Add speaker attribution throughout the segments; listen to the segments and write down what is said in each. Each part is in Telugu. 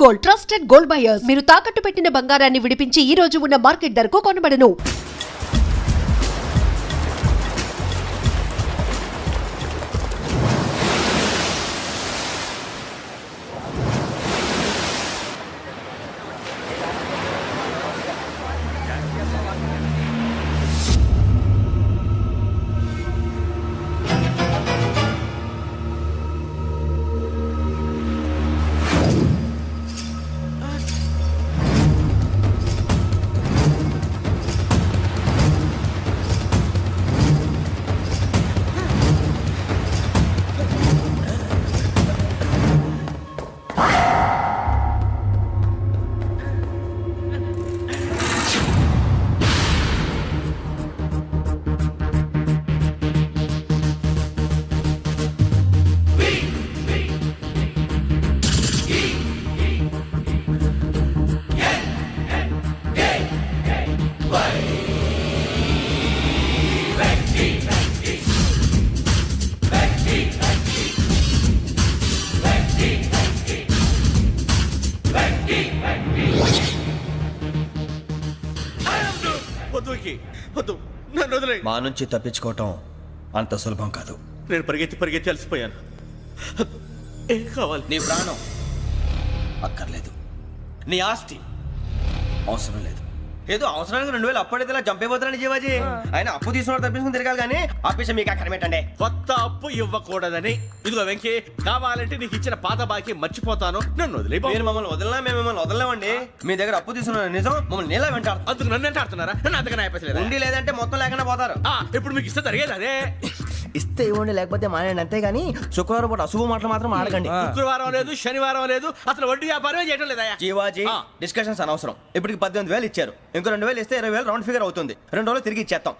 Speaker 1: Gold, trusted gold buyers. మీరు తాకట్టు పెట్టిన బంగారాన్ని విడిపించి ఈ రోజు ఉన్న మార్కెట్ ధరకు కొనబడను.
Speaker 2: మా నుంచి తప్పించుకోవటం అంత సులభం కాదు.
Speaker 3: నేను పరిగెత్తి అలసిపోయాను. ఏం కావాలి?
Speaker 2: నీ ప్రాణం అక్కర్లేదు, నీ ఆస్తి అవసరం లేదు. ఏదో అవసరానికి 2000 అప్పుడైతే ఇలా చంపేపోతారని జీవాజీ. ఆయన అప్పు తీసుకున్న తప్పించుకుని తిరగాలి కానీ ఆపేసి మీకు అక్కడ పెట్టండి.
Speaker 3: కొత్త అప్పు ఇవ్వకూడదని. ఇదిగో వెంకీ, కావాలంటే నీకు ఇచ్చిన పాత బాకీ మర్చిపోతాను, నన్ను వదిలే.
Speaker 2: మీరు మమ్మల్ని వదలనా? మేము మిమ్మల్ని వదలలేమండి. మీ దగ్గర అప్పు తీసుకున్న నిజం మమ్మల్ని నీలా వెంటాడు.
Speaker 3: అందుకు నన్ను ఎంత ఆడుతున్నారా? నన్ను అంతగా నాయపలేదు.
Speaker 2: ఉండి లేదంటే మొత్తం లేకుండా పోతారు.
Speaker 3: ఇప్పుడు మీకు ఇస్తే జరిగేది అదే.
Speaker 2: ఇస్తే ఇవ్వండి, లేకపోతే మానేయండి, అంతేగాని శుక్రవారం పూట అశుభ మాటలు మాత్రం ఆడకండి.
Speaker 3: శుక్రవారం లేదు, శనివారం లేదు, అసలు వడ్డీ వ్యాపారమే చేయడం లేదా?
Speaker 2: జీవాజీ, డిస్కషన్స్ అనవసరం. ఇప్పటికి 18,000 ఇచ్చారు, ఇంకో 2,000 ఇస్తే 20,000 రౌండ్ ఫిగర్ అవుతుంది. 2 రోజులు తిరిగి ఇచ్చేస్తాం.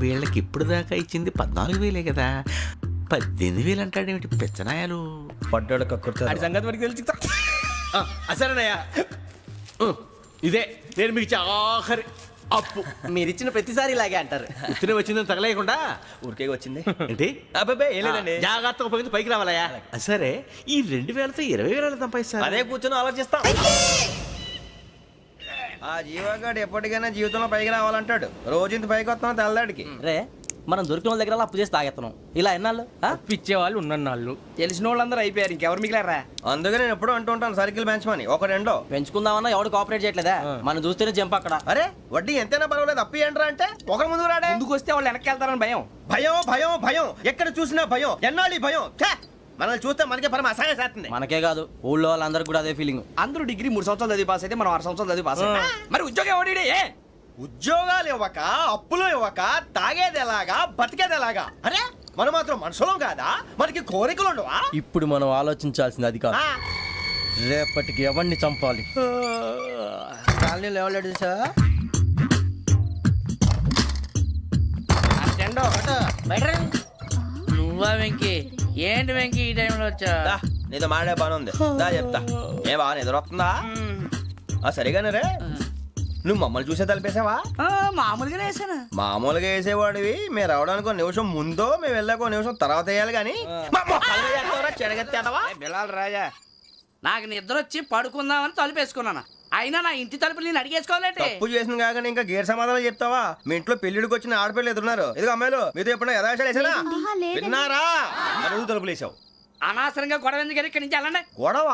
Speaker 3: వీళ్ళకి ఇప్పుడు దాకా ఇచ్చింది 14,000 కదా, 18,000 అంటాడేమిటి పెచ్చనాయాలు?
Speaker 2: పడ్డాడు కక్కుర్తాడు.
Speaker 3: సంగతి వరకు తెలిసి అసలేనయ్యా, ఇదే నేను మీకు ఇచ్చే ఆఖరి అప్పు.
Speaker 2: మీరు ఇచ్చిన ప్రతిసారి ఇలాగే అంటారు.
Speaker 3: ఇతనే వచ్చిందని తగలేయకుండా
Speaker 2: ఊరికే వచ్చింది
Speaker 3: ఏంటి?
Speaker 2: అబ్బాయి ఏం లేదండి.
Speaker 3: జాగ్రత్తగా ఉపయోగించి పైకి రావాలయ్యా. సరే, ఈ 2,000తో 20,000 సంపాదిస్తారు.
Speaker 2: అదే కూర్చొని ఆలోచిస్తాం. ఆ జీవగాడు ఎప్పటికైనా జీవితంలో పైకి రావాలంటాడు. రోజు ఇంత పైకి వస్తాం తెల్లడికి.
Speaker 4: రే, మనం దొరికిన వాళ్ళ దగ్గర అప్పు చేసి తాగెత్తనం. ఇలా ఎన్నాళ్ళు
Speaker 5: పిచ్చే వాళ్ళు ఉన్నన్నాళ్ళు తెలిసిన వాళ్ళందరూ అయిపోయారు, ఇంకెవరు మిగిలారా?
Speaker 2: అందుకే నేను ఎప్పుడు అంటూ ఉంటాను, సర్కిల్ బెంచ్ మని ఒక రెండో
Speaker 4: పెంచుకుందామన్నా ఎవడు కోఆపరేట్ చేయట్లేదా? మనం చూస్తేనే జంప్ అక్కడ.
Speaker 2: అరే వడ్డీ ఎంతైనా పర్వాలేదు, అప్పు ఏంట్రా అంటే ఒక ముందు రాడే.
Speaker 5: ముందుకు వస్తే వాళ్ళు వెనక్కి వెళ్తారని భయం.
Speaker 2: భయం భయం భయం, ఎక్కడ చూసినా భయం. ఎన్నాళ్ళు భయం? మనల్ని చూస్తే మనకే పరమ అసహాయం చేస్తుంది.
Speaker 4: మనకే కాదు, ఊళ్ళో వాళ్ళందరికీ కూడా అదే ఫీలింగ్.
Speaker 5: అందరూ డిగ్రీ 3 సంవత్సరాలు చదివి పాస్ అయితే మనం 6 సంవత్సరాలు చదివి పాస్ అయ్యాం. మరి ఉద్యోగం ఎవడి?
Speaker 2: ఉద్యోగాలు ఇవ్వక, అప్పులు ఇవ్వక, తాగేది ఎలాగా, బతికేది ఎలాగా? అరే మనం మాత్రం మనుషులం కాదా? మనకి కోరికలు ఉండవా?
Speaker 4: ఇప్పుడు మనం ఆలోచించాల్సింది అది కాదు, రేపటికి ఎవరిని చంపాలి.
Speaker 5: కాలనీలో ఎవరు సార్?
Speaker 6: నువ్వా వెంకీ? ఏంటి వెంకీ ఈ టైంలో వచ్చా?
Speaker 2: నీతో మాడే పని ఉంది, దా చెప్తా. ఏ బాగా నిద్రొస్తుందా? సరిగానే రే, నువ్వు మమ్మల్ని చూసే తలిపేసావా?
Speaker 6: మామూలుగానే వేసాను.
Speaker 2: మామూలుగా వేసేవాడివి. మేము రావడానికి 1 నిమిషం ముందో, మేము వెళ్ళాక 1 నిమిషం తర్వాత వేయాలి కానీ
Speaker 5: బిలాల్ రాజా,
Speaker 6: నాకు నిద్ర వచ్చి పడుకుందామని తలుపేసుకున్నాను. అయినా నా ఇంటి తలుపులు నేను అడిగేసుకోవాలంటే
Speaker 2: తప్పు చేసిన కాక ఇంకా గేర్ సమాధానం చెప్తావా? మీ ఇంట్లో పెళ్లిడికి వచ్చిన ఆడపిల్లలు ఎదురున్నారు. ఇదిగో అమ్మాయిలు, మీతో ఎప్పుడైనా యథాశాలు వేసానా? విన్నారా? అడుగు తలుపులు వేసావు.
Speaker 6: అనవసరంగా గొడవ ఎందుకు? ఇక్కడి నుంచి వెళ్ళండి.
Speaker 2: గొడవ?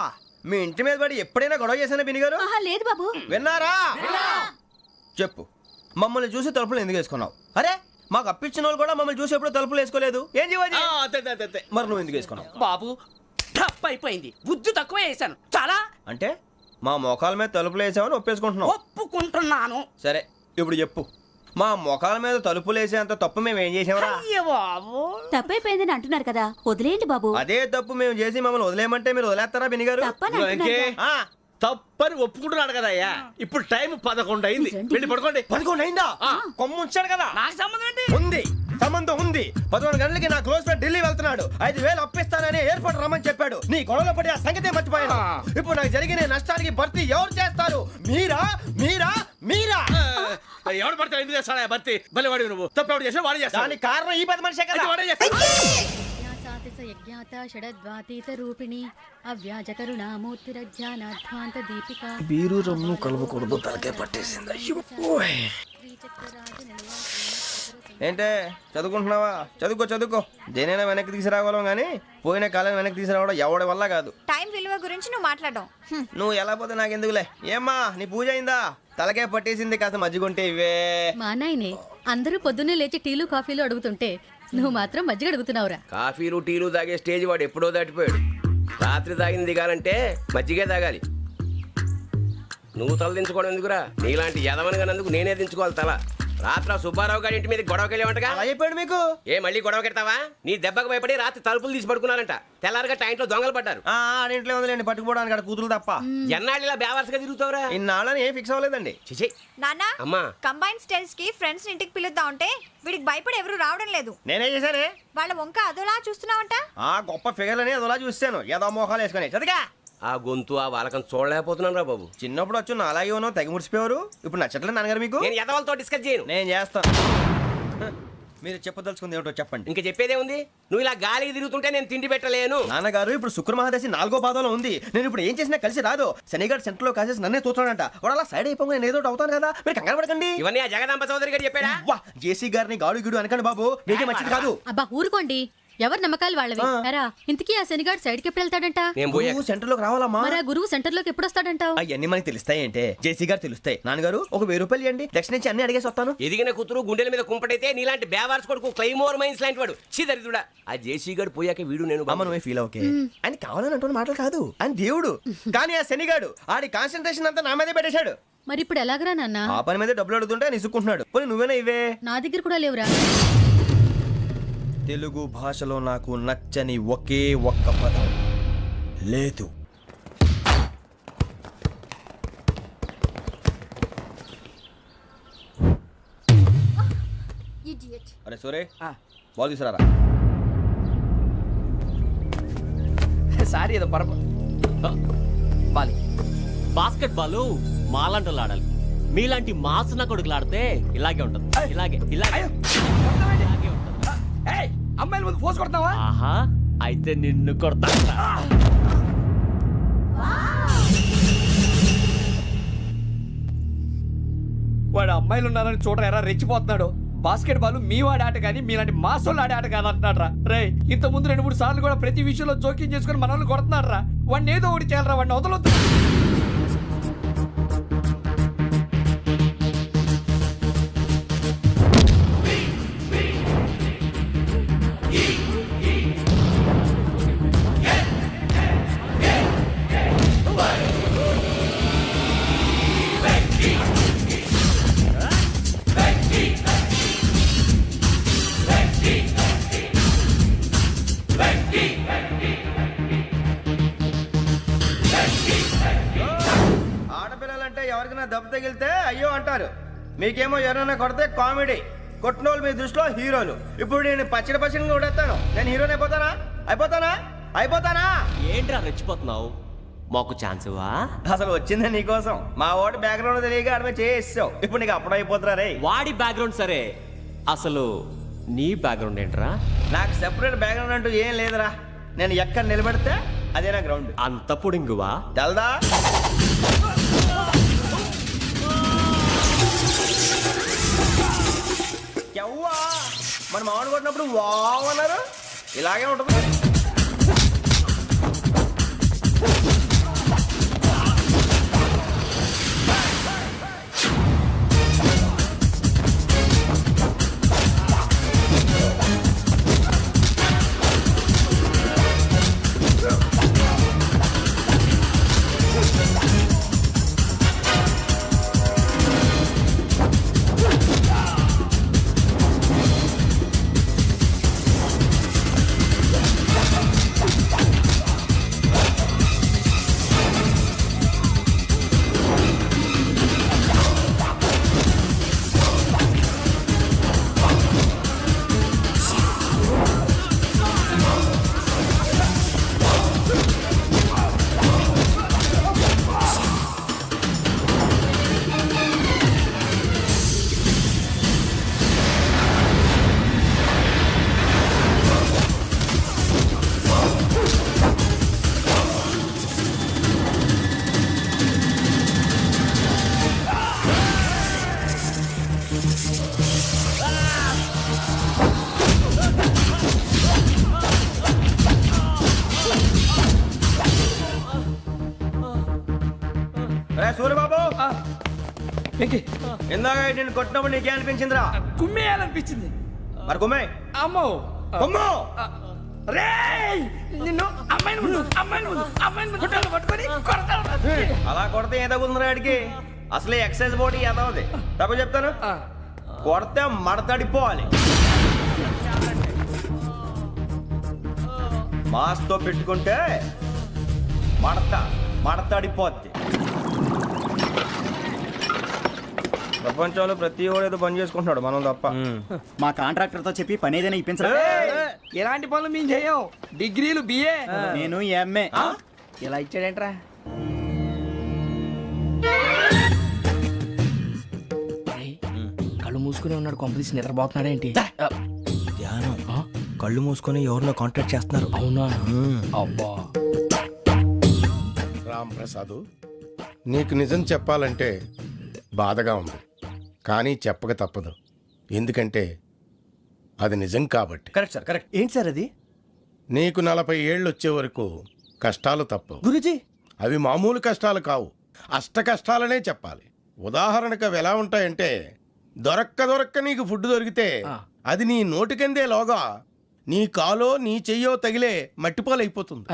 Speaker 2: మీ ఇంటి మీద పడి ఎప్పుడైనా గొడవ చేశానా బిని గారు?
Speaker 1: లేదు బాబు.
Speaker 2: విన్నారా? చెప్పు, మమ్మల్ని చూసి తలుపులు ఎందుకు వేసుకున్నావు? అరే మాకు అప్పించిన వాళ్ళు కూడా మమ్మల్ని చూసి ఎప్పుడు తలుపులు వేసుకోలేదు. ఏం జీవాజీ? మరి నువ్వు ఎందుకు వేసుకున్నావు?
Speaker 6: బాబు టప్ అయిపోయింది, బుద్ధి తక్కువ వేసాను చాలా.
Speaker 2: అంటే మా మోకాల మీద తలుపులు వేసామని ఒప్పేసుకుంటున్నావు?
Speaker 6: ఒప్పుకుంటున్నాను.
Speaker 2: సరే ఇప్పుడు చెప్పు, మా మొఖాల మీద తలుపులు వేసేంత తప్పు మేము ఏం చేసామరా?
Speaker 6: అయ్యో బాబు,
Speaker 1: తప్పైపోయిందని అంటున్నారు కదా, వదిలేయండి బాబు.
Speaker 2: అదే తప్పు మేము చేసి మమ్మల్ని వదిలేయమంటే మీరు వదిలేస్తారా బిని గారు?
Speaker 3: తప్పని ఒప్పుకుంటున్నాడు కదా అయ్యా. ఇప్పుడు టైం 11 అయింది, వెళ్ళి పడుకోండి.
Speaker 2: 11 అయిందా? కొమ్ము ఉంచాడు కదా.
Speaker 6: నాకు సంబంధం ఏంటి?
Speaker 2: ఉంది, సంబంధం ఉంది. 11 గంటలకి నా క్లోజ్ ఫ్రెండ్ ఢిల్లీ వెళ్తున్నాడు. 5,000 అప్పిస్తానని ఎయిర్పోర్ట్ రమ్మని చెప్పాడు. నీ గొడవలో పడి ఆ సంగతే మర్చిపోయాను. ఇప్పుడు నాకు జరిగిన నష్టానికి భర్తీ ఎవరు చేస్తారు? మీరా మీరా మీరా?
Speaker 3: ఎవడు పడతావు? ఎందుకు చేస్తాడా భర్తీ? భలే వాడి నువ్వు. తప్పు ఎవడు చేసా వాడు చేస్తా.
Speaker 2: దానికి కారణం ఈ 10 మనిషే కదా.
Speaker 3: వాడే చేస్తా.
Speaker 7: యజ్ఞాత షడద్వాతీత రూపిణి అవ్యాజ కరుణామూర్తిరజ్ఞానాధ్వాంత దీపిక
Speaker 2: బీరు రమ్ము కలవకూడదు తలకే పట్టేసింది ఏంటే చదువుకుంటున్నావా? చదువుకో దేనైనా వెనక్కి తీసుకురావాలం కానీ పోయిన కాలం వెనక్కి తీసుకురావడం ఎవడి వల్ల కాదు.
Speaker 8: టైం విలువ గురించి నువ్వు మాట్లాడడం
Speaker 2: నువ్వు ఎలా పోతే నాకెందుకులే. ఏమ్మా నీ పూజ అయిందా? తలకే పట్టేసింది, కాస్త మజ్జిగుంటే ఇవే.
Speaker 7: మా నాయనే అందరూ పొద్దున్నే లేచి టీలు కాఫీలు అడుగుతుంటే నువ్వు మాత్రం మజ్జిగ అడుగుతున్నావురా.
Speaker 5: కాఫీలు టీలు తాగే స్టేజ్ వాడు ఎప్పుడో దాటిపోయాడు. రాత్రి తాగింది దిగాలంటే మజ్జిగే తాగాలి. నువ్వు తల దించుకోవడం ఎందుకురా? నీలాంటి యదవనగానందుకు నేనే దించుకోవాలి తల. రాత్రి సుబ్బారావు గారి ఇంటి మీద గొడవకి వెళ్ళేవంటగా.
Speaker 2: అలా చెప్పాడు మీకు?
Speaker 5: ఏ మళ్ళీ గొడవ కెడతావా? నీ దెబ్బకు భయపడి రాత్రి తలుపులు తీసి పడుకున్నారంట. తెల్లారగా టైంట్లో దొంగలు పడ్డారు.
Speaker 2: ఇంట్లో ఉందిలేండి పట్టుకుపోవడానికి, అక్కడ కూతురు తప్ప.
Speaker 5: ఎన్నాళ్ళు ఇలా బేవర్స్గా తిరుగుతావురా?
Speaker 2: ఇన్నాళ్ళని ఏం ఫిక్స్ అవ్వలేదండి.
Speaker 5: చిచి
Speaker 8: నాన్న
Speaker 5: అమ్మా
Speaker 8: కంబైన్ స్టైల్స్ కి ఫ్రెండ్స్ ఇంటికి పిలుద్దాం అంటే వీడికి భయపడి ఎవరు రావడం లేదు.
Speaker 2: నేనేం చేశానే?
Speaker 8: వాళ్ళ వంక అదోలా చూస్తున్నావంట.
Speaker 2: గొప్ప ఫిగర్లని అదోలా చూస్తాను, ఏదో మోహాలు వేసుకొని. చదిగా
Speaker 5: ఆ గొంతు ఆ వాలకం చూడలేకపోతున్నాను రా బాబు.
Speaker 2: చిన్నప్పుడు వచ్చి నా అలాగే ఉన్నావు, తెగ ముడిచిపోయారు. ఇప్పుడు నచ్చట్లేదు నాన్నగారు మీకు?
Speaker 5: నేను యదవలతో డిస్కస్ చేయను.
Speaker 2: నేను చేస్తాను. మీరు చెప్పదలుచుకుంది ఏమిటో చెప్పండి.
Speaker 5: ఇంకా చెప్పేదే ఉంది. నువ్వు ఇలా గాలికి తిరుగుతుంటే నేను తిండి పెట్టలేను.
Speaker 2: నాన్నగారు ఇప్పుడు శుక్ర మహాదశి 4వ పాదంలో ఉంది. నేను ఇప్పుడు ఏం చేసినా కలిసి రాదు. శనిగారు సెంటర్ లో కాసేసి నన్నే చూస్తాడంట. వాడు అలా సైడ్ అయిపోయి నేను ఏదో ఒకటి అవుతాను కదా, మీరు కంగారు పడకండి.
Speaker 5: ఇవన్నీ ఆ జగదాంబ చౌదరి గారు చెప్పాడా?
Speaker 2: జేసీ గారిని గాడు గిడు అనకండి బాబు, మీకే మంచిది కాదు.
Speaker 7: అబ్బా ఊరుకోండి, ఎవరి నమ్మకాలు వాళ్ళవి. ఎరా ఇంతకీ ఆ శనిగాడు సైడ్ కి ఎప్పుడు వెళ్తాడంట?
Speaker 5: నేను పోయా
Speaker 2: సెంటర్ లోకి రావాలమ్మా.
Speaker 7: మరి ఆ గురువు సెంటర్ లోకి ఎప్పుడు వస్తాడంటావు?
Speaker 2: అవన్నీ మనకి తెలుస్తాయి అంటే జేసీ గారు తెలుస్తాయి. నాన్నగారు ఒక 1000 రూపాయలు ఇవ్వండి, దక్షిణ నుంచి అన్ని అడిగేసి వస్తాను.
Speaker 5: ఎదిగిన కూతురు గుండెల మీద కుంపటైతే నీలాంటి బేవార్స్ కొడుకు క్లైమోర్ మైన్స్ లాంటి వాడు చీదరిదుడా. ఆ జేసీ గారు పోయాక వీడు నేను
Speaker 2: అమ్మ నువ్వే ఫీల్ ఓకే. ఆయన కావాలని అంటున్న మాటలు కాదు, ఆయన దేవుడు. కానీ ఆ శనిగాడు ఆడి కాన్సన్ట్రేషన్ అంతా నా మీదే పెట్టేశాడు.
Speaker 7: మరి ఇప్పుడు ఎలాగరా నాన్న?
Speaker 2: ఆ పని మీదే డబ్బులు అడుగుతుంటే నిసుక్కుంటున్నాడు. పోనీ నువ్వేనా ఇవే?
Speaker 7: నా దగ్గర కూడా లేవురా.
Speaker 2: తెలుగు భాషలో నాకు నచ్చని ఒకే ఒక్క పదం లేదు. అరే సోరే బాల్ తీసుకురారా.
Speaker 5: సారీ ఏదో బాలి
Speaker 9: బాస్కెట్ బాల్ మాలాంటి ఆడాలి. మీలాంటి మాసన కొడుకులు ఆడితే ఇలాగే ఉంటది. ఇలాగే ఇలాగే
Speaker 5: అమ్మాయిల ముందు ఫోర్స్ కొడతావా?
Speaker 9: ఆహా అయితే నిన్ను కొడతా.
Speaker 5: వాడు అమ్మాయిలు ఉన్నారని చూడరా ఎరా రెచ్చిపోతున్నాడు. బాస్కెట్ బాల్ మీ వాడి ఆట కానీ మీలాంటి మాసోళ్ళు ఆడే ఆట కాదు అంటున్నాడు రా. రే ఇంత ముందు 2-3 సార్లు కూడా ప్రతి విషయంలో జోక్యం చేసుకుని మన వాళ్ళు కొడుతున్నాడు రా. వాడిని ఏదో ఒకటి చేయాలరా, వాడిని వదలొద్దు.
Speaker 2: ఆడపిల్లలంటే ఎవరికైనా దెబ్బ తగిలితే అయ్యో అంటారు, మీకేమో ఎవరైనా కొడితే కామెడీ. కొట్టిన వాళ్ళు మీ దృష్టిలో హీరోలు. ఇప్పుడు నేను పచ్చడి కొడేస్తాను, నేను హీరోని అయిపోతానా?
Speaker 9: ఏంట్రా రెచ్చిపోతున్నావు? మాకు ఛాన్స్ ఇవ్వా?
Speaker 2: అసలు వచ్చిందే నీకోసం. మా ఓటు బ్యాక్గ్రౌండ్ తెలియక అడిమే చేసావు. ఇప్పుడు నీకు అప్పుడు అయిపోతున్నా రే.
Speaker 9: వాడి బ్యాక్గ్రౌండ్ సరే, అసలు నీ బ్యాక్గ్రౌండ్ ఏంట్రా?
Speaker 2: నాకు సెపరేట్ బ్యాక్గ్రౌండ్ అంటూ ఏం లేదురా. నేను ఎక్కడ నిలబెడితే అదే నా గ్రౌండ్.
Speaker 9: అంత పొడింగువా?
Speaker 2: తెల్దా? మనం మామిడి కొట్టినప్పుడు వావ్ అన్నారు, ఇలాగే ఉంటుంది. సూర్యబాబు ఇందాక నేను కొట్టినప్పుడు నీకే అనిపించిందిరా?
Speaker 6: కుమ్మేయాలనిపించింది.
Speaker 2: మరి కుమ్మే
Speaker 6: అమ్మో
Speaker 2: కుమ్ము.
Speaker 6: రే నిన్ను అమ్మాయిని ముందు పట్టుకొని కొడతాను.
Speaker 2: అలా కొడితే ఏ తగ్గుతుందిరా ఆడికి? అసలే ఎక్సైజ్ బాడీ ఏదవుది తప్ప చెప్తాను. కొడితే మడతడిపోవాలి. మాస్తో పెట్టుకుంటే మడతడిపోద్ది. ప్రపంచంలో ప్రతి వాడు ఏదో పని చేసుకుంటున్నాడు, మనం తప్ప.
Speaker 4: మా కాంట్రాక్టర్ తో చెప్పి పని ఏదైనా ఇప్పించరా?
Speaker 6: ఎలాంటి పనులు మేము చేయం. డిగ్రీలు బిఏ,
Speaker 4: నేను ఎంఏ.
Speaker 6: ఇలా ఇచ్చాడేంట్రా? కళ్ళు మూసుకుని ఉన్నాడు, కొంపదీసి నిద్రపోతున్నాడేంటి?
Speaker 2: ధ్యానం. కళ్ళు మూసుకొని ఎవరినో కాంటాక్ట్ చేస్తున్నారు.
Speaker 6: అవునా? అబ్బా
Speaker 10: రామ్ ప్రసాద్, నీకు నిజం చెప్పాలంటే బాధగా ఉంది, కానీ చెప్పక తప్పదు. ఎందుకంటే అది నిజం కాబట్టి.
Speaker 2: Correct sir, correct. ఏంటి సార్ అది?
Speaker 10: నీకు 40 ఏళ్ళు వచ్చే వరకు కష్టాలు తప్పవు
Speaker 2: గురుజీ.
Speaker 10: అవి మామూలు కష్టాలు కావు, అష్ట కష్టాలనే చెప్పాలి. ఉదాహరణకు అవి ఎలా ఉంటాయంటే, దొరక్క నీకు ఫుడ్ దొరికితే అది నీ నోటికందే లోగా నీ కాలో నీ చెయ్యో తగిలే మట్టిపాలైపోతుంది.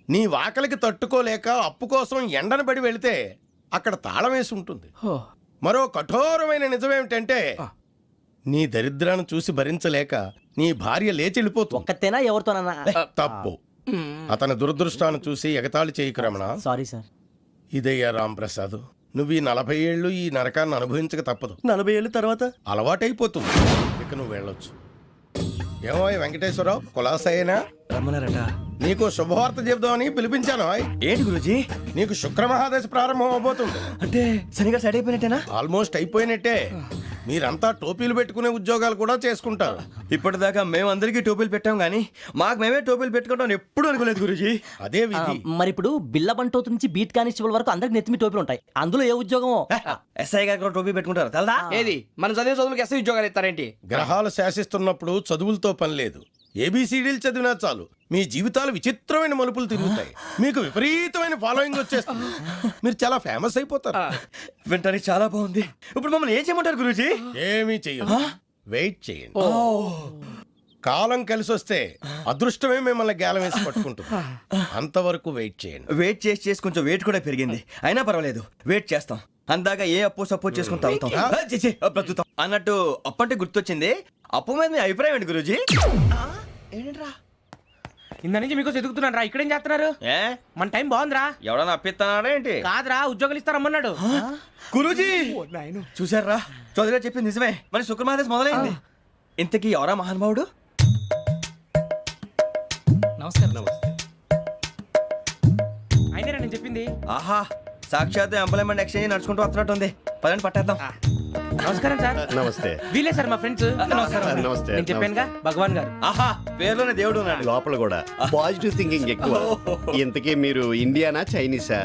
Speaker 10: నీ వాకలికి తట్టుకోలేక అప్పు కోసం ఎండను పడి వెళితే అక్కడ తాళం వేసి ఉంటుంది. మరో కఠోరమైన నిజమేమిటంటే, నీ దరిద్రాన్ని చూసి భరించలేక నీ భార్య లేచి వెళ్ళిపోతుంది.
Speaker 4: ఒక్కతేనా ఎవరితోనన్నా?
Speaker 10: తప్పు. అతని దురదృష్టాన్ని చూసి ఎగతాళి చేయకు రమణ.
Speaker 4: Sorry sir.
Speaker 10: ఇదయ్యా రాంప్రసాద్, నువ్వు ఈ 40 ఏళ్ళు ఈ నరకాన్ని అనుభవించక తప్పదు.
Speaker 4: 40 ఏళ్ళ తర్వాత
Speaker 10: అలవాటైపోతుంది. ఇక నువ్వు వెళ్ళొచ్చు. ఏమో వెంకటేశ్వరరావు, కులాసైనా
Speaker 2: రమ్మన్నారట.
Speaker 10: నీకు శుభవార్త చెబుదామని పిలిపించాను.
Speaker 2: ఏంటి గురుజీ?
Speaker 10: నీకు శుక్రమహాదశ ప్రారంభం అవబోతుంది.
Speaker 2: అంటే సరిగా సెట్ అయిపోయినట్టేనా?
Speaker 10: ఆల్మోస్ట్ అయిపోయినట్టే. మీరంతా టోపీలు పెట్టుకునే ఉద్యోగాలు కూడా చేసుకుంటారు.
Speaker 2: ఇప్పటిదాకా మేమందరికీ టోపీలు పెట్టాం కానీ మాకు మేమే టోపీలు పెట్టుకుంటాం ఎప్పుడు అనుకోలేదు గురుజీ.
Speaker 10: అదే విధి.
Speaker 4: మరి ఇప్పుడు బిల్ల బంటోతు నుంచి బీట్ కానిస్టేబుల్ వరకు అందరికి నెత్తిమి టోపీలు ఉంటాయి. అందులో ఏ ఉద్యోగం?
Speaker 2: ఎస్ఐ గారు కూడా టోపీ పెట్టుకుంటారు తెలదా?
Speaker 6: ఏది మన చదివే చదువులకు ఎస్ఐ ఉద్యోగాలు ఇస్తారేంటి?
Speaker 10: గ్రహాలు శాసిస్తున్నప్పుడు చదువులతో పని లేదు. ఏబిసిడీలు చదివినా చాలు మీ జీవితాలు విచిత్రమైన మలుపులు తిరుగుతాయి. మీకు విపరీతమైన ఫాలోయింగ్ వచ్చేస్తుంది. మీరు చాలా ఫేమస్ అయిపోతారు.
Speaker 2: వింటానికి చాలా బాగుంది. ఇప్పుడు మమ్మల్ని ఏం చేయమంటారు గురుజీ?
Speaker 10: ఏమీ చెయ్యదు, వెయిట్ చేయండి. కాలం కలిసి వస్తే అదృష్టమే మిమ్మల్ని గేలం వేసి పట్టుకుంటుంది. అంతవరకు వెయిట్ చేయండి.
Speaker 2: వెయిట్ చేసి కొంచెం వెయిట్ కూడా పెరిగింది. అయినా పర్వాలేదు, వెయిట్ చేస్తాం. అందాక ఏ అప్పు సపోర్ట్ చేసుకుని తాగుతాం, బ్రతుకుతాం అన్నట్టు. అప్పు అంటే గుర్తొచ్చింది. అప్పు మీద మీ అభిప్రాయం ఏంటి గురుజీ? ఏంటరా
Speaker 6: ఇంత నుంచి మీకు ఎదుగుతున్నాను రా. ఇక్కడేం చేస్తున్నారు?
Speaker 2: ఏ
Speaker 6: మన టైం బాగుందిరా.
Speaker 2: ఎవడన్నా అప్పిస్తున్నాడా ఏంటి?
Speaker 6: కాదురా, ఉద్యోగాలు ఇస్తారమ్మన్నాడు.
Speaker 2: గురూజీ చూసారా, చౌదరిగా చెప్పింది నిజమే. మరి శుక్రమాదేశ్ మొదలైంది. ఇంతకీ ఎవరా మహానుభావుడు?
Speaker 6: నమస్కారం. అయినా నేను చెప్పింది.
Speaker 2: ఆహా, సాక్షాత్ ఎంప్లాయ్మెంట్ ఎక్స్చేంజ్ నడుచుకుంటూ వస్తున్నట్టు ఉంది. పదండి పట్టేద్దాం.
Speaker 6: నమస్కారం సార్.
Speaker 10: నమస్తే.
Speaker 6: వీలే సార్ మా ఫ్రెండ్స్.
Speaker 10: నమస్తే.
Speaker 6: నేను చెప్పానుగా, భగవాన్ గారు.
Speaker 2: ఆహా, పేరులోనే దేవుడు ఉన్నాడు.
Speaker 11: లోపల కూడా పాజిటివ్ థింకింగ్ ఎక్కువ. ఇంతకీ మీరు ఇండియానా చైనీసా?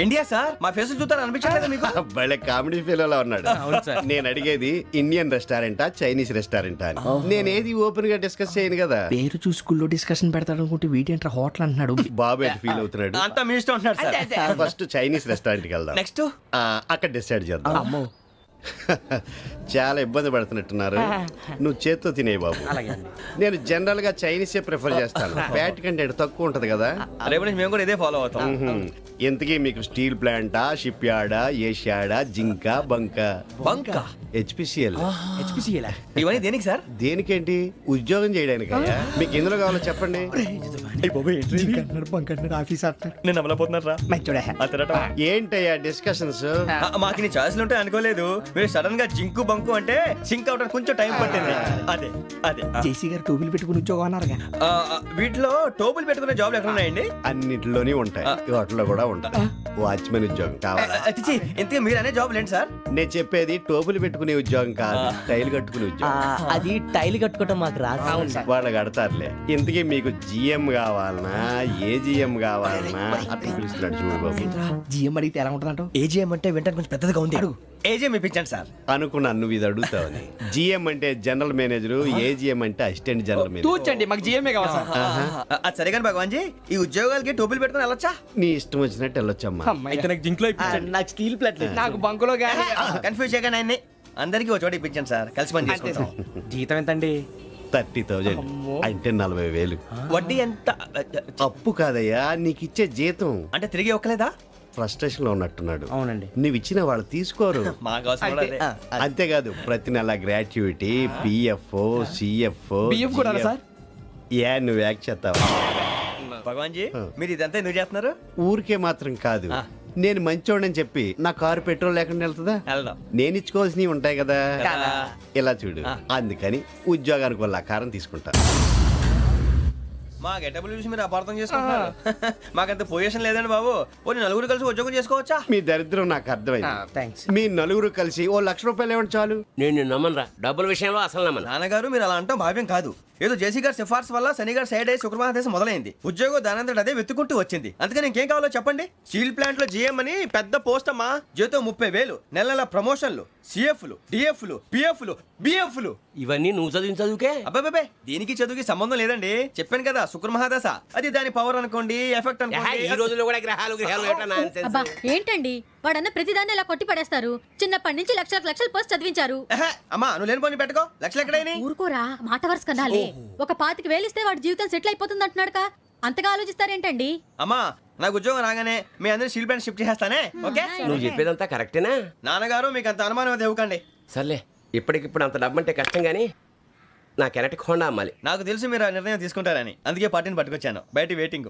Speaker 2: India sir. మా ఫేస్ చూస్తారు అనిపించలేదు మీకు?
Speaker 11: భలే కామెడీ ఫీల్ ఉన్నాడు. నేను అడిగేది ఇండియన్ రెస్టారెంటా చైనీస్ రెస్టారెంటా అని. నేనేది ఓపెన్ గా డిస్కస్ చేయను కదా.
Speaker 6: పేరు చూసి స్కూల్లో డిస్కషన్ పెడతాడు అనుకుంటే వీటేంట్రా హోటల్ అంటున్నాడు.
Speaker 11: బాబు ఎట్ ఫీల్ అవుతున్నాడు.
Speaker 2: అంతా మీ ఇష్టం ఉంటున్నాడు సార్.
Speaker 11: ఫస్ట్ చైనీస్ రెస్టారెంట్ కి వెళ్దాం.
Speaker 2: నెక్స్ట్
Speaker 11: అక్కడ డిసైడ్ చేద్దాం. చాలా ఇబ్బంది పడుతున్నట్టున్నారు. నువ్వు చేత్తో తినే బాబు. నేను జనరల్ గా చైనీసే ప్రిఫర్ చేస్తాను. ఫ్యాట్ కంటెంట్ తక్కువ ఉంటది కదా.
Speaker 2: రేపు నుంచి మేము కూడా ఇదే ఫాలో అవుతాం.
Speaker 11: ఎంతకీ మీకు స్టీల్ ప్లాంటా, షిప్ యార్డా, ఏషియాడా, జింక, బంక, హెచ్పిసిఎల్.
Speaker 2: ఇవన్నీ దేనికి సార్?
Speaker 11: దేనికేంటి? ఉద్యోగం చేయడానికి. మీకు ఎందులో కావాలో చెప్పండి.
Speaker 2: నేను అమలపోతున్నారా?
Speaker 11: ఏంటయ్యా డిస్కషన్స్?
Speaker 2: మాకు నీ ఛాయిస్లు ఉంటాయి అనుకోలేదు. మీరు సడన్ గా జింకు బంకు అంటే సింక్ అవడానికి కొంచెం టైం పట్టింది. అదే అదే
Speaker 6: జేసీ గారు టోపీలు పెట్టుకుని ఉద్యోగం అన్నారుగా.
Speaker 2: వీటిలో టోపులు పెట్టుకునే జాబ్లు ఎక్కడ ఉన్నాయండి?
Speaker 11: అన్నిటిలోనే ఉంటాయి, వాటిలో కూడా ఉంటాయి. వాచ్మెన్ ఉద్యోగం కావాలా?
Speaker 2: ఇంతకీ మీరు అనే జాబ్ ఏంటి సార్?
Speaker 11: నేను చెప్పేది టోపులు పెట్టుకునే ఉద్యోగం కాదు, టైల్ కట్టుకునే ఉద్యోగం.
Speaker 4: అది టైల్ కట్టుకోవటం మాకు రాదు.
Speaker 11: వాళ్ళు కడతారులే. ఇంతకీ మీకు జిఎం కావాలనా ఏజిఎం కావాలనా అట్లా పిలుస్తున్నాడు చూడు బాబు.
Speaker 6: జిఎం అడిగితే ఎలా ఉంటుందంట?
Speaker 2: ఏజీఎం అంటే వింటానికి కొంచెం పెద్దదిగా ఉంది. ఏజీఎం ఇప్పించండి సార్.
Speaker 11: అనుకున్నాను నువ్వు ఇది అడుగుతావని. జిఎం అంటే జనరల్ మేనేజర్, ఏజిఎం అంటే అసిస్టెంట్ జనరల్ మేనేజర్.
Speaker 6: తూచండి, మాకు జిఎంఏ కావాలి సార్.
Speaker 2: అది సరే కానీ భగవాన్ జీ, ఈ ఉద్యోగాలకి టోపులు పెట్టుకుని వెళ్ళొచ్చా?
Speaker 11: నీ ఇష్టం వచ్చినట్టు వెళ్ళొచ్చమ్మా.
Speaker 6: అయితే నాకు జింక్లో
Speaker 2: నాకు స్టీల్ ప్లేట్
Speaker 6: నాకు బంకులో కానీ.
Speaker 2: కన్ఫ్యూజ్ చేయగానే ఆయన్ని అందరికీ ఒక చోట ఇప్పించండి సార్, కలిసి పని చేసుకుంటాం.
Speaker 6: జీతం ఎంతండి?
Speaker 11: 30,000 అంటే 40,000.
Speaker 2: వడ్డీ ఎంత?
Speaker 11: అప్పు కాదయ్యా, నీకు ఇచ్చే జీతం.
Speaker 2: అంటే తిరిగి ఒక్కలేదా?
Speaker 11: ఫ్రస్ట్రేషన్ లో ఉన్నట్టున్నాడు.
Speaker 6: అవునండి.
Speaker 11: నువ్వు ఇచ్చిన వాళ్ళు తీసుకోరు.
Speaker 2: మాకు అవసరం కూడా అదే.
Speaker 11: అంతేకాదు ప్రతి నెల గ్రాట్యుటీ, పిఎఫ్, సిఎఫ్.
Speaker 6: బియ్యం కూడా సార్?
Speaker 11: ఏ నువ్వు యాక్ చేస్తావా?
Speaker 2: భగవాన్ జీ, మీరు ఇదంతా ఎందుకు చేస్తున్నారు?
Speaker 11: ఊరికే మాత్రం కాదు, నేను మంచోడని చెప్పి నా కారు పెట్రోల్ లేకుండా వెళ్తుందా?
Speaker 2: వెళ్దాం.
Speaker 11: నేను ఇచ్చుకోవాల్సినవి ఉంటాయి కదా.
Speaker 2: కదా.
Speaker 11: ఇలా చూడు, అందుకని ఉద్యోగానికి వాళ్ళ ఆకారం తీసుకుంటా.
Speaker 2: మా గెటబుల్ చూసి మీరు అపార్థం చేసుకుంటున్నారు. మాకంత పొజిషన్ లేదండి బాబు. పోనీ నలుగురు కలిసి ఉద్యోగం చేసుకోవచ్చా?
Speaker 11: మీ దరిద్రం నాకు అర్థమైంది.
Speaker 6: థ్యాంక్స్.
Speaker 11: మీ నలుగురు కలిసి ఓ ₹1,00,000 ఇవ్వండి చాలు.
Speaker 5: నేను నమ్మనరా, డబ్బుల విషయంలో అసలు నమ్మను.
Speaker 2: నాన్నగారు మీరు అలా అంటాం భావ్యం కాదు. ఏదో జేసీ గారి సిఫార్సు వల్ల శని గారు సైడ్ అయ్యి శుక్రమహాదేశం మొదలైంది. ఉద్యోగం దానంతటి అదే వెతుకుంటూ వచ్చింది. అందుకని ఇంకేం కావాలో చెప్పండి. స్టీల్ ప్లాంట్ లో జీఎం అని పెద్ద పోస్ట్ అమ్మా. జీతం 30,000, నెల నెల ప్రమోషన్లు, సిఎఫ్లు, డిఎఫ్లు, పిఎఫ్లు, బిఎఫ్లు.
Speaker 5: ఇవన్నీ నువ్వు చదివిన చదువుకే.
Speaker 2: అబ్బాబే, దీనికి చదువుకి సంబంధం లేదండి. చెప్పాను కదా, శుక్రమహాదశ. అది దాని పవర్ అనుకోండి, ఎఫెక్ట్
Speaker 5: ఈ
Speaker 2: అనుకోండి.
Speaker 5: రోజుల్లో కూడా గ్రహాలు ఎట్లా nonsense?
Speaker 7: అబ్బా ఏంటండి వాడన్న ప్రతిదాన్ని ఇలా కొట్టి పడేస్తారు. చిన్నప్పటి నుంచి లక్షల పోస్ట్ చదివించారు.
Speaker 2: అమ్మా నువ్వు లేని పోనీ పెట్టుకో. లక్షలు ఎక్కడైనా
Speaker 7: ఊరుకోరా, మాట వరుస కనాలి. ఒక 25,000 ఇస్తే వాడి జీవితం సెటిల్ అయిపోతుంది అంటున్నాడుగా, అంతగా ఆలోచిస్తారేంటండి?
Speaker 2: అమ్మా నాకు ఉద్యోగం రాగానే మీ అందరూ స్టీల్ ప్లాంట్ షిఫ్ట్ చేస్తానే. ఓకే?
Speaker 5: నువ్వు చెప్పేదంతా కరెక్టేనా?
Speaker 2: నాన్నగారు మీకు అంత అనుమానం అయితే ఇవ్వకండి.
Speaker 5: సర్లే, ఇప్పటికిప్పుడు అంత డబ్బు అంటే కష్టం కానీ నా కెనటిక్ హోండా అమ్మాలి.
Speaker 2: నాకు తెలుసు మీరు ఆ నిర్ణయం తీసుకుంటారని, అందుకే పార్టీని పట్టుకొచ్చాను. బయట వెయిటింగ్.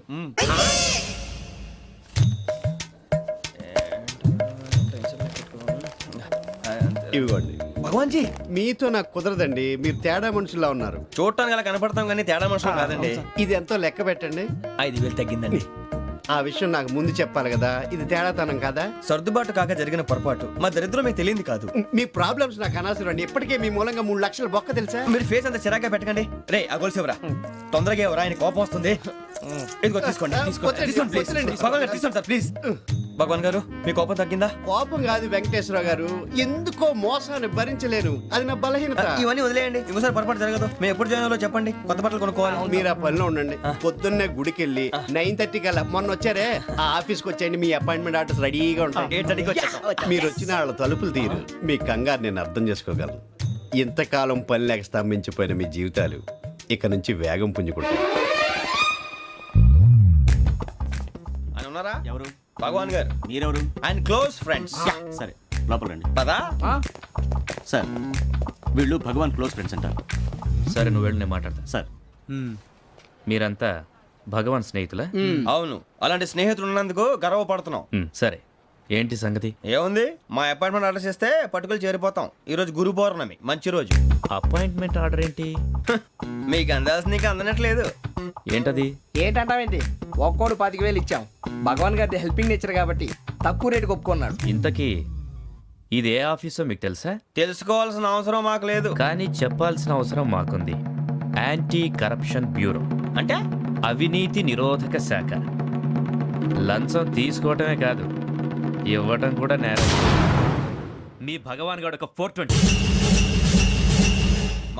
Speaker 11: ఇవ్వండి.
Speaker 2: భగవాన్ జీ,
Speaker 11: మీతో నాకు కుదరదండి, మీరు తేడా మనుషుల్లా ఉన్నారు.
Speaker 2: చూడటానికి అలా కనపడతాం కానీ తేడా మనుషులు కాదండి.
Speaker 11: ఇది ఎంతో లెక్క పెట్టండి.
Speaker 2: 5,000 తగ్గిందండి.
Speaker 11: ఆ విషయం నాకు ముందు చెప్పాలి కదా, ఇది తేడాతనం కదా.
Speaker 2: సర్దుబాటు కాక జరిగిన పొరపాటు. మా దరిద్రం మీకు తెలియంది కాదు.
Speaker 11: మీ ప్రాబ్లమ్స్ నాకు అనవసరం అండి. ఇప్పటికే మీ మూలంగా 3,00,000 బొక్క తెలుసా.
Speaker 2: మీరు ఫేస్ అంత చిరాగ్గా పెట్టకండి. రే ఆ గొలుసు ఎవరా? తొందరగా ఎవరా, ఆయన కోపం వస్తుంది. ఇదిగో తీసుకోండి. తీసుకోండి ప్లీజ్. భగవాన్ గారు తీసుకోండి సార్ ప్లీజ్. భగవాన్ గారు మీ కోపం తగ్గిందా?
Speaker 11: కోపం కాదు వెంకటేశ్వరరావు గారు, ఎందుకో మోసాన్ని భరించలేను, అది నా బలహీనత.
Speaker 2: ఇవన్నీ వదిలేయండి, ఇంకోసారి పొరపాటు జరగదు. మేము ఎప్పుడు జాయిన్ అవ్వాలో చెప్పండి, కొత్త బట్టలు కొనుక్కోవాలి.
Speaker 11: మీరు ఆ పనిలో ఉండండి. పొద్దున్నే గుడికి వెళ్ళి 9:30 కల్లా, మొన్న వచ్చారే ఆ ఆఫీస్కి వచ్చేయండి. మీ అపాయింట్మెంట్ ఆర్డర్స్ రెడీగా ఉంటాయి.
Speaker 2: 8:30కి వచ్చేస్తాం.
Speaker 11: మీరు వచ్చిన వాళ్ళ తలుపులు తీరు. మీ కంగారు నేను అర్థం చేసుకోగలను. ఇంతకాలం పని లేక స్తంభించిపోయిన మీ జీవితాలు ఇక నుంచి వేగం పుంజుకుంటాయి.
Speaker 2: ఆయన ఉన్నారా?
Speaker 9: ఎవరు?
Speaker 2: భగవాన్ గారు.
Speaker 9: మీరెవరు?
Speaker 2: ఆయన క్లోజ్ ఫ్రెండ్స్.
Speaker 9: సరే లోపల రండి.
Speaker 2: పదా?
Speaker 9: సార్ వీళ్ళు భగవాన్ క్లోజ్ ఫ్రెండ్స్ అంటారు.
Speaker 12: సరే నువ్వు వెళ్ళి నేను మాట్లాడతా.
Speaker 9: సార్
Speaker 12: మీరంతా భగవాన్ స్నేహితులా?
Speaker 2: అవును, అలాంటి స్నేహితులు ఉన్నందుకు గర్వపడుతున్నాం.
Speaker 12: సరే ఏంటి సంగతి?
Speaker 2: ఏముంది, మా అపాయింట్మెంట్ ఆర్డర్ చేస్తే పట్టుకులు చేరిపోతాం. ఈ రోజు గురు పౌర్ణమి, మంచి రోజు.
Speaker 12: అపాయింట్మెంట్ ఆర్డర్ ఏంటి?
Speaker 2: మీకు అందాల్సిన నీకు అందనట్లేదు.
Speaker 12: ఏంటది?
Speaker 6: ఏంటంటావేంటి? ఒక్కోడు 25,000 ఇచ్చాం. భగవాన్ గారి హెల్పింగ్ నేచర్ కాబట్టి తక్కువ రేటుకి ఒప్పుకున్నాడు.
Speaker 12: ఇంతకీ ఇది ఏ ఆఫీసో మీకు తెలుసా?
Speaker 2: తెలుసుకోవాల్సిన అవసరం మాకు లేదు,
Speaker 12: కానీ చెప్పాల్సిన అవసరం మాకుంది. యాంటీ కరప్షన్ బ్యూరో
Speaker 2: అంటే
Speaker 12: అవినీతి నిరోధక శాఖ. లంచం తీసుకోవటమే కాదు, ఇవ్వటం కూడా నేరం. మీ భగవాన్ గారు ఒక 420.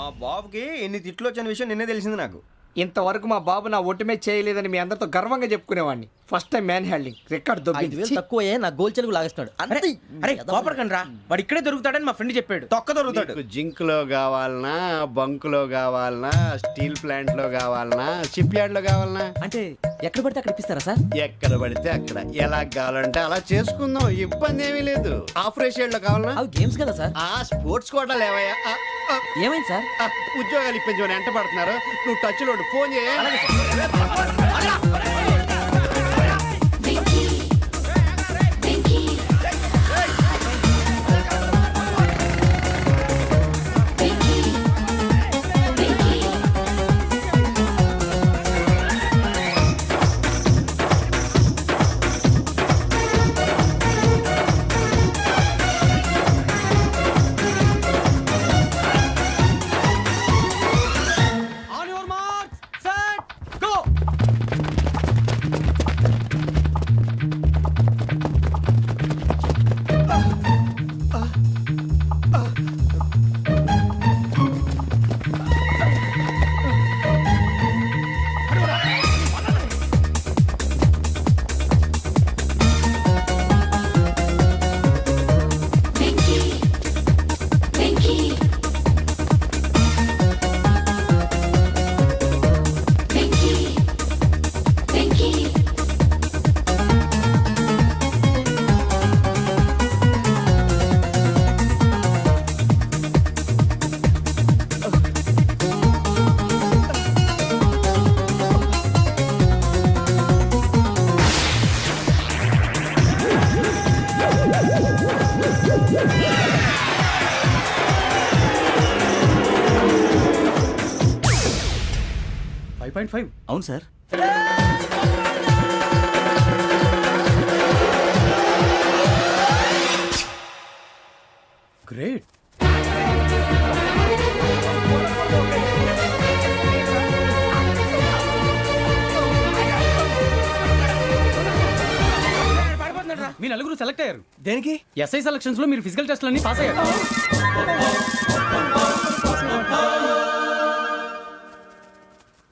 Speaker 2: మా బాబుకి ఎన్ని తిట్లు వచ్చిన విషయం నిన్నే తెలిసింది నాకు.
Speaker 6: ఇంతవరకు మా బాబు నా ఒట్టుమే చేయలేదని మీ అందరితో గర్వంగా చెప్పుకునేవాడిని. First time manhandling record దొబ్బింది.
Speaker 4: తక్కువే నా గోల్ చెలుగు లాగేస్తున్నాడు.
Speaker 6: అరే కోపడకండి రా, వాడు ఇక్కడే దొరుకుతాడని మా ఫ్రెండ్ చెప్పాడు.
Speaker 2: తొక్క దొరుకుతాడు.
Speaker 11: మీకు జింక్ లో కావాలనా, బంక్ లో కావాలనా, స్టీల్ ప్లాంట్ లో కావాలనా, షిప్ యార్డ్ లో కావాలనా?
Speaker 6: అంటే ఎక్కడ పడితే అక్కడ ఇప్పిస్తారా సార్?
Speaker 11: ఎక్కడ పడితే అక్కడ, ఎలా కావాలంటే అలా చేసుకుందాం, ఇబ్బంది ఏమీ లేదు. ఆపరేషన్ లో కావాలనా?
Speaker 6: గేమ్స్ కదా సార్.
Speaker 11: ఆ స్పోర్ట్స్ కోటా లేవయ్యా.
Speaker 6: ఏమైంది సార్?
Speaker 11: ఉద్యోగాలు ఇప్పించమని ఎంట పడుతున్నారు. నువ్వు టచ్ లో ఫోన్ చేయ.
Speaker 6: On your marks set go.
Speaker 9: అవును సార్.
Speaker 2: గ్రేట్.
Speaker 3: మీ నలుగురు సెలెక్ట్ అయ్యారు.
Speaker 2: దేనికి?
Speaker 3: ఎస్ఐ సెలక్షన్స్ లో మీరు ఫిజికల్ టెస్ట్ అన్ని పాస్ అయ్యారు.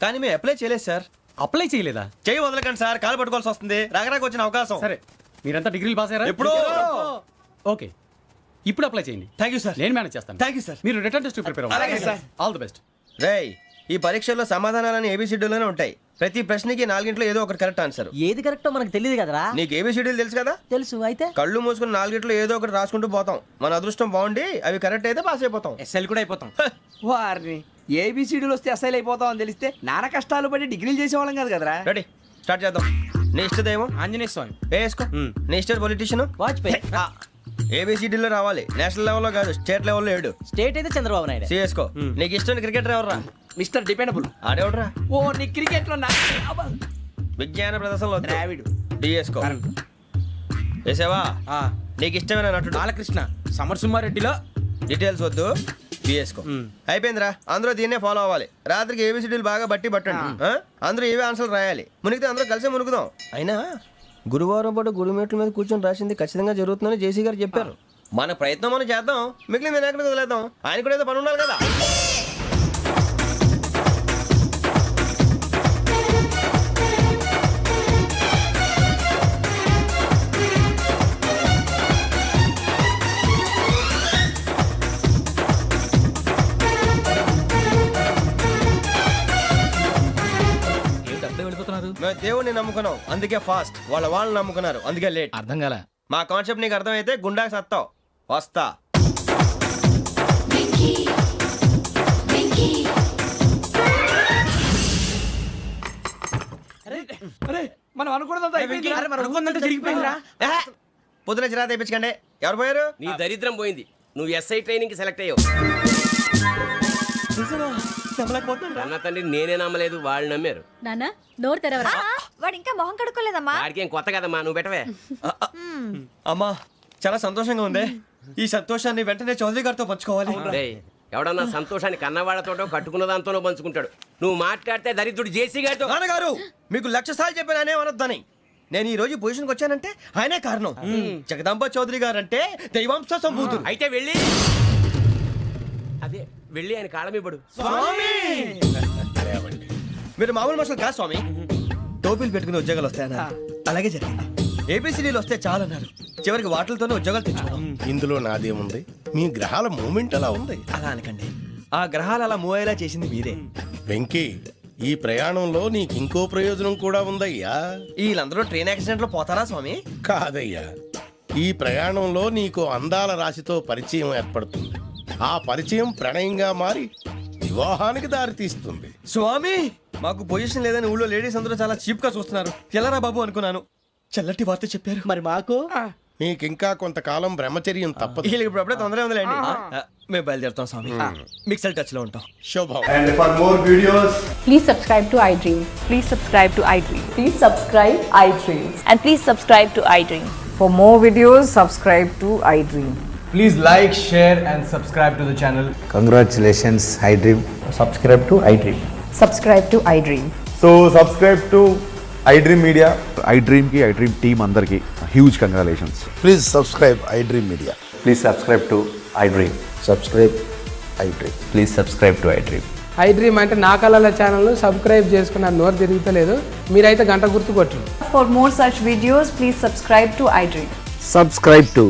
Speaker 2: కానీ మేము అప్లై చేయలేదు సార్.
Speaker 3: అప్లై చేయలేదా?
Speaker 2: చేయి వదలకండి సార్, కాలు పట్టుకోవాల్సి వస్తుంది. రాగరాకు వచ్చిన అవకాశం.
Speaker 3: సరే, మీరంతా డిగ్రీలు పాస్ అయ్యారా?
Speaker 2: ఎప్పుడో.
Speaker 3: ఓకే, ఇప్పుడు అప్లై చేయండి.
Speaker 2: Thank you sir.
Speaker 3: నేను మేనేజ్ చేస్తాను.
Speaker 2: Thank you sir.
Speaker 3: మీరు రిటర్న్ టెస్ట్ ప్రిపేర్
Speaker 2: అలాగే
Speaker 3: అవ్వండి.
Speaker 2: సార్.
Speaker 3: All the best.
Speaker 2: రేయ్, ఈ పరీక్షల్లో సమాధానాలని ఏబిసిడ్యూల్లోనే ఉంటాయి. ప్రతి ప్రశ్నకి 4 ఏదో ఒకటి కరెక్ట్ ఆన్సర్.
Speaker 4: ఏది కరెక్టో మనకు తెలియదు కదరా.
Speaker 2: నీకు ఏబిసిడ్యూల్ తెలుసు కదా?
Speaker 4: తెలుసు. అయితే
Speaker 2: కళ్ళు మూసుకుని 4 ఏదో ఒకటి రాసుకుంటూ పోతాం. మన అదృష్టం బాగుండి అవి కరెక్ట్ అయితే పాస్ అయిపోతాం.
Speaker 3: ఎస్ఎల్ కూడా అయిపోతాం.
Speaker 6: వారిని ఏబిసిడీలు వస్తే అసైల్ అయిపోతాం అని తెలిస్తే నాన్న కష్టాలు పడి డిగ్రీలు చేసేవాళ్ళం కాదు కదరా.
Speaker 2: రెడీ, స్టార్ట్ చేద్దాం. నీ ఇష్టదేమో
Speaker 3: ఆంజనేయ స్వామి.
Speaker 2: వేసుకో. నీ ఇష్ట పొలిటీషియన్
Speaker 4: వాజ్పేయి.
Speaker 2: ఏబిసిడీలో రావాలి. నేషనల్ లెవెల్లో కాదు, స్టేట్ లెవెల్లో 7.
Speaker 4: స్టేట్ అయితే చంద్రబాబు నాయుడు.
Speaker 2: సిఎస్కో. నీకు ఇష్టం క్రికెటర్ ఎవర్రా?
Speaker 6: Mister dependable.
Speaker 2: ఆడేవడరా?
Speaker 6: ఓ నీ క్రికెట్ లో
Speaker 2: విజ్ఞాన ప్రదర్శనలో
Speaker 6: ద్రావిడు.
Speaker 2: డిఎస్కో. వేసావా? నీకు ఇష్టమైన నటుడు?
Speaker 3: బాలకృష్ణ. సమర్సింహారెడ్డిలో
Speaker 2: డీటెయిల్స్ వద్దు, బిఎస్కో. అయిపోయిందిరా. అందరూ దీన్నే ఫాలో అవ్వాలి. రాత్రికి ఏబిసిడీలు బాగా బట్టి పట్టండి. అందరూ ఏవే ఆన్సర్లు రాయాలి. మునిగితే అందరూ కలిసి మునుగుదాం. అయినా గురువారం పాటు గురుమేట్ల మీద కూర్చొని రాసింది ఖచ్చితంగా జరుగుతుందని జేసీ గారు చెప్పారు. మన ప్రయత్నం మనం చేద్దాం, మిగిలిన నేను ఎక్కడికి వదిలేద్దాం. ఆయన కూడా ఏదో పని ఉండాలి కదా. మేము దేవుడిని నమ్ముకున్నాం, అందుకే ఫాస్ట్. వాళ్ళు నమ్ముకున్నారు, అందుకే లేట్.
Speaker 3: అర్థం కాల.
Speaker 2: మా కాన్సెప్ట్ నీకు అర్థమైతే గుండా సత్తావు. వస్తా.
Speaker 6: మనం అనుకున్నదంతా
Speaker 3: జరిగిపోయిందిరా.
Speaker 2: పొద్దున చిరా తెప్పించకండి. ఎవరు పోయారు?
Speaker 5: నీ దరిద్రం పోయింది. నువ్వు ఎస్ఐ ట్రైనింగ్ కి సెలెక్ట్ అయ్యావు. అన్న తండ్రి నేనే నమ్మలేదు, వాళ్ళు నమ్మారు.
Speaker 7: నాన్న నోరు తెరవరా.
Speaker 8: వాడు ఇంకా మొహం కడుక్కోలేదమ్మా.
Speaker 5: వాడికి ఏం కొత్త కదమ్మా, నువ్వు పెట్టవే.
Speaker 2: అమ్మా, చాలా సంతోషంగా ఉంది. ఈ సంతోషాన్ని వెంటనే చౌదరి గారితో పంచుకోవాలి.
Speaker 5: డేయ్, ఎవడన్నా సంతోషాన్ని కన్నవాళ్లతోటో కట్టుకున్న దాంతోనో పంచుకుంటాడు. నువ్వు మాట్లాడితే దరిద్రుడు జేసీ గారితో.
Speaker 2: నాన్నగారు, మీకు 1,00,000 సార్లు చెప్పాను ఆయనే అనొద్దని. నేను ఈ రోజు పొజిషన్కి వచ్చానంటే ఆయనే కారణం. జగదాంబ చౌదరి గారు అంటే దైవాంశ సంభూతుడు.
Speaker 5: అయితే వెళ్ళి అదే వెళ్ళి ఆయన కాళ్ళమివ్వడు.
Speaker 2: మీరు మామూలు మనుషులు కాదు స్వామి. టోపీలు పెట్టుకుని ఉద్యోగాలు వస్తాయన్నారు, అలాగే జరిగింది. ఏబిసిడీలు వస్తే చాలన్నారు, చివరికి వాటిలతోనే ఉద్యోగాలు తెచ్చుకున్నాం.
Speaker 10: ఇందులో నాదేముంది? మీ గ్రహాల మూమెంట్ అలా ఉంది.
Speaker 2: అలా అనకండి, ఆ గ్రహాలు అలా మూవ్ అయ్యేలా చేసింది మీరే.
Speaker 10: వెంకీ, ఈ ప్రయాణంలో నీకు ఇంకో ప్రయోజనం కూడా ఉందయ్యా.
Speaker 2: వీళ్ళందరూ ట్రైన్ యాక్సిడెంట్ లో పోతారా స్వామి?
Speaker 10: కాదయ్యా, ఈ ప్రయాణంలో నీకు అందాల రాశితో పరిచయం ఏర్పడుతుంది. ఆ పరిచయం ప్రణయంగా మారి వివాహానికి దారితీస్తుంది.
Speaker 2: స్వామి, మాకు పొజిషన్ లేదని ఊళ్ళో లేడీస్ అందరూ చాలా చీప్ గా చూస్తున్నారు. ఎలారా బాబు అనుకున్నాను. చల్లటి వార్త చెప్పారు.
Speaker 4: మరి మాకు
Speaker 10: నీకింకా కొంతకాలం బ్రహ్మచర్యం తప్పదు.
Speaker 2: వీళ్ళకి ఇప్పుడు అప్పుడే తొందరగా ఉందిలేండి. మేము బయలుదేరుతాం స్వామి. మిక్సెల్ టచ్ లో ఉంటాం.
Speaker 10: శుభం.
Speaker 13: And for more videos,
Speaker 8: Please subscribe to iDream. Please subscribe to iDream. Please subscribe iDream. And please subscribe to iDream. For more videos, subscribe to iDream.
Speaker 13: please like, share and subscribe to the channel.
Speaker 11: Congratulations, iDream.
Speaker 13: Subscribe to iDream.
Speaker 8: Subscribe to iDream.
Speaker 13: So subscribe to iDream Media.
Speaker 11: iDream ki iDream team andarki huge congratulations.
Speaker 10: Please subscribe iDream Media.
Speaker 11: Please subscribe to iDream.
Speaker 10: Subscribe iDream.
Speaker 11: Please subscribe to iDream.
Speaker 13: iDream అంటే నా కళల ఛానల్ సబ్స్క్రైబ్ చేసుకున్న నోరు తిరుగుతలేదు. మీరైతే గంట గుర్తు కొట్టండి.
Speaker 8: For more such videos, please subscribe to iDream.
Speaker 9: Subscribe to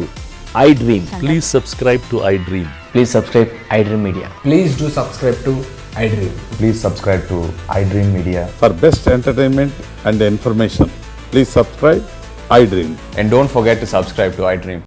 Speaker 9: iDream. Please subscribe to iDream. Please subscribe iDream Media.
Speaker 13: Please do subscribe to iDream.
Speaker 11: Please subscribe to iDream Media.
Speaker 13: For best entertainment and information, please subscribe iDream.
Speaker 11: And don't forget to subscribe to iDream.